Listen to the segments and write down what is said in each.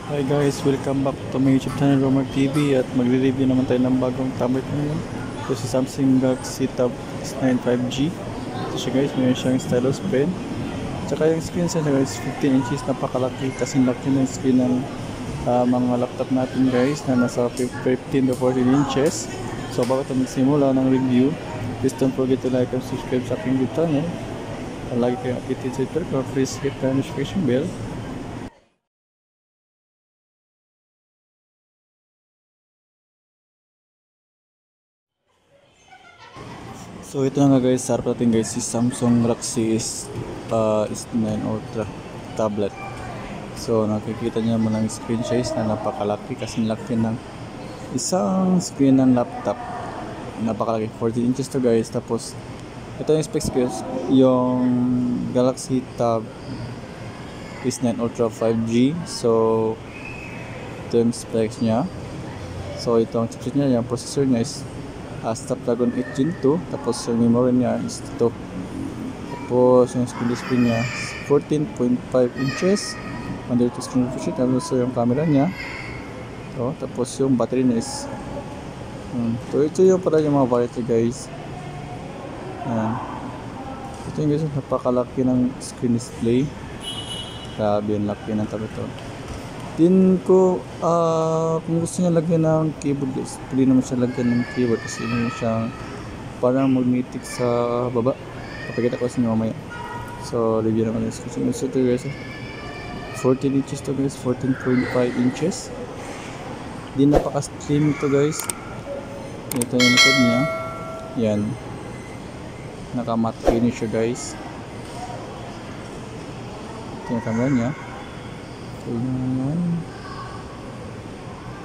Hi guys, welcome back to my YouTube channel Romer TV at magre-review naman tayo ng bagong tablet ngayon. Ito si Samsung Galaxy Tab S9 5G. Ito siya guys, mayroon siyang stylus pen. Tsaka yung screen siya guys, 15 inches, napakalaki kasi laki ng screen ng mga laptop natin guys na nasa 15 to 14 inches. So bago tayo magsimula ng review, please don't forget to like and subscribe sa aking YouTube channel. Lagi kayong updated sa Twitter ko, please hit the notification bell. So ito na nga guys, sa harap natin guys si Samsung Galaxy S9 Ultra tablet. So nakikita niyo mo ng screen size na napakalaki kasi laki ng isang screen ng laptop. Napakalaki, 14 inches to guys. Tapos ito yung specs guys, yung Galaxy Tab S9 Ultra 5G. So ito yung specs niya. So ito ang chipset niya, yung processor niya is Snapdragon 8 Gen 2, tapos yung memory niya is ito. Tapos yung screen display niya 14.5 inches, under to screen refresh rate. Tapos yung camera niya ito. Tapos yung battery niya is ito yung pala yung mga variety guys. Ito yung guys, napakalaki ng screen display. Grabe yung laki ng tablet ito. Din ko, kung gusto niya lagyan ng keyboard guys, pwede naman siya lagyan ng keyboard kasi yun siyang parang magnetic sa baba. Papakita ko sa inyo mamaya. So, review naman yung screen. So, ito guys, 14 inches to guys, 14.5 inches. Din napaka-slim ito guys. Ito yung likod niya. Yan. Naka-matte finish siya guys. Ito yung camera niya.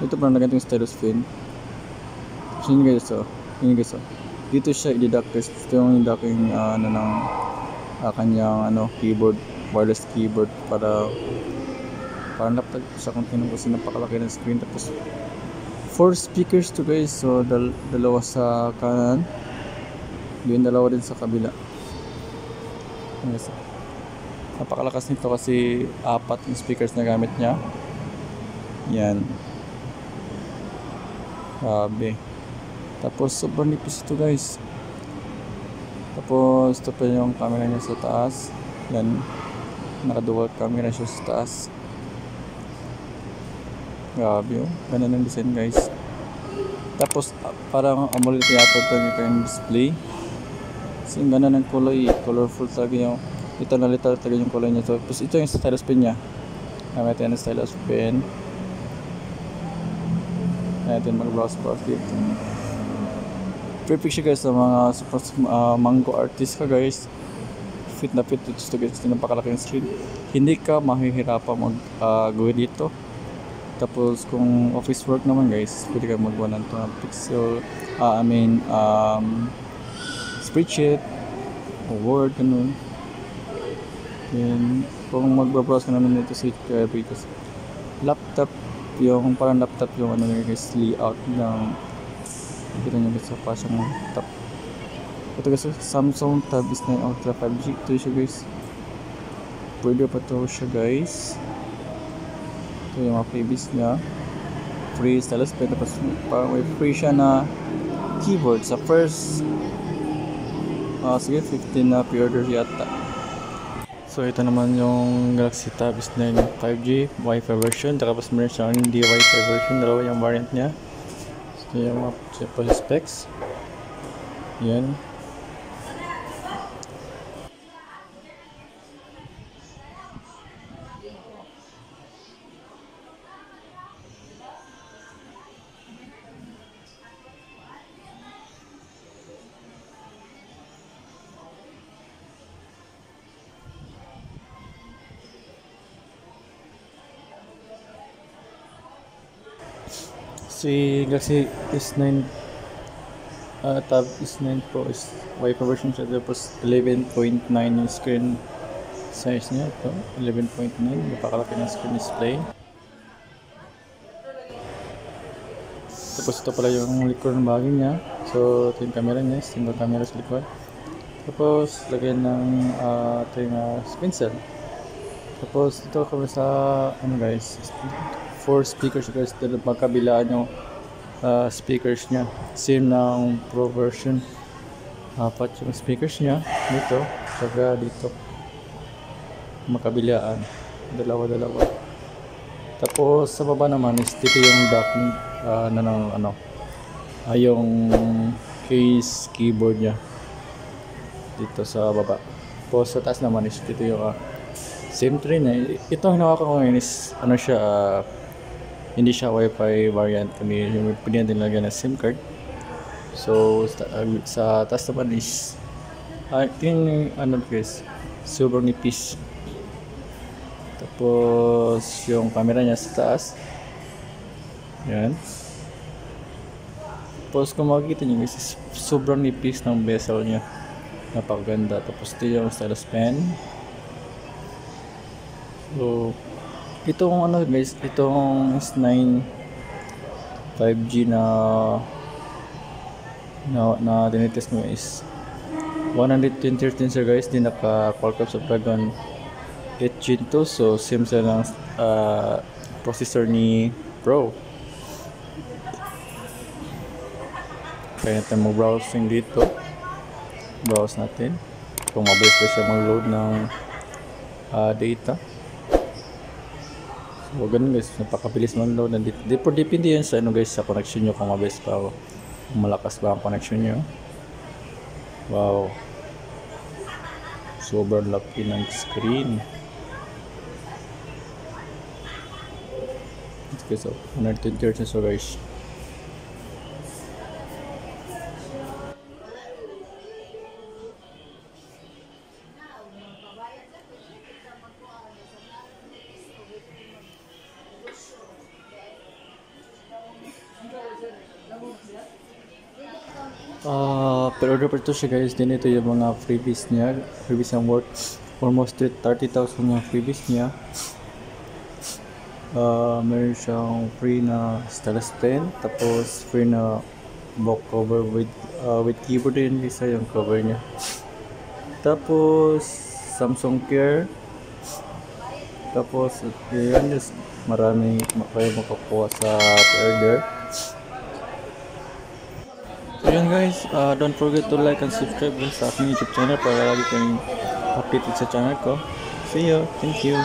Ito parang naganto yung stylus pen. So yun guys, dito siya i-deduct. Ito yung docking ng kanyang keyboard, wireless keyboard para laptop sa content kasi napakalaki ng screen. Tapos 4 speakers to guys, so dalawa sa kanan, din dalawa din sa kabila. Yes. Napakalakas nito kasi 4 yung speakers na gamit niya. Yan. Grabe. Tapos sobrang nipis ito guys. Tapos ito pa yung camera niya sa taas. Yan. Naka-dual camera siya sa taas. Grabe oh. Ganun ang design guys. Tapos parang AMOLED yata ito yung display. Kasi ganun ang kulay. Colorful talaga yung ito na literal talaga yung kulay niya. So, tapos ito yung stylus pen niya. Gamit yan ang stylus pen. Ayan, mag-browse dito. Perfect siya guys sa mga mango artist ka guys. Fit na fit ito guys. Ito napakalaki yung screen. Hindi ka mahihirapan mag-gawin dito. Tapos kung office work naman guys, pwede ka mag-1 ng pixel. Spreadsheet o Word, ganun. Then, kung magbabrowse ka naman nito sa because laptop, yung parang laptop yung guys, layout ng kita nyo guys, pa siyang laptop. Ito guys, Samsung Tab S9 Ultra 5G. Ito siya guys, pwede pa to siya guys. Ito yung mga freebies niya, free stylus pen, tapos parang may free siya na keyboard sa first sige 15 na pre-order yata. So ito naman yung Galaxy Tab S9 5G Wi-Fi version, tapos meron siyang hindi Wi-Fi version, dalawa yung variant niya. So yung mga specs yan. Si Galaxy S9 Tab S9 Pro is Wi-Fi version siya, tapos 11.9 yung screen size niya. Ito 11.9, napakalaki ng screen display. Tapos ito pala yung likod ng bagay niya. So ito yung camera niya, single camera sa likod. Tapos lagyan ng ito yung pencil. Tapos ito kami sa guys, 4 speakers guys, dito magkabilaan yung speakers niya. Same ng Pro version. Apat yung speakers niya dito, saka dito. Makabilaan. Dalawa-dalawa. Tapos sa baba naman is dito yung docking yung case keyboard niya. Dito sa baba. Tapos sa taas naman is dito yung SIM tray na. Ito hinawakan ko ngayon is hindi siya Wi-Fi variant, kami yung pwede natin lagyan ng SIM card. So sa taas naman is tingin guys, sobrang nipis. Tapos yung camera niya sa taas, yan. Tapos kung makikita nyo guys, is sobrang nipis ng bezel niya, napakaganda. Tapos ito yung stylus pen. So itong guys, itong S9 5G na tinitest mo is 120 Hz guys, din naka Qualcomm Snapdragon 8 Gen 2, so same sa ng processor ni Pro. Kaya natin mo browsing dito, browse natin kung mabilis ba siya mag-load ng data. So ganun guys, napakabilis mag-load ng data. Depende yan sa guys, sa connection nyo, kung mabilis pa o malakas ba ang connection nyo. Wow, sobrang laki ng screen. Okay, so 120 Hz so guys. Per-order pa ito siya guys. Din ito yung mga freebies niya. Freebies ang worth almost 30,000 yung freebies niya. Meron siyang free na stylus pen, tapos free na book cover with keyboard din, isa yung cover niya. Tapos Samsung Care. Tapos yun, just marami kayo makakuha sa order. So yun guys, don't forget to like and subscribe sa aking YouTube channel para lagi kayong updated sa channel ko. See you, thank you.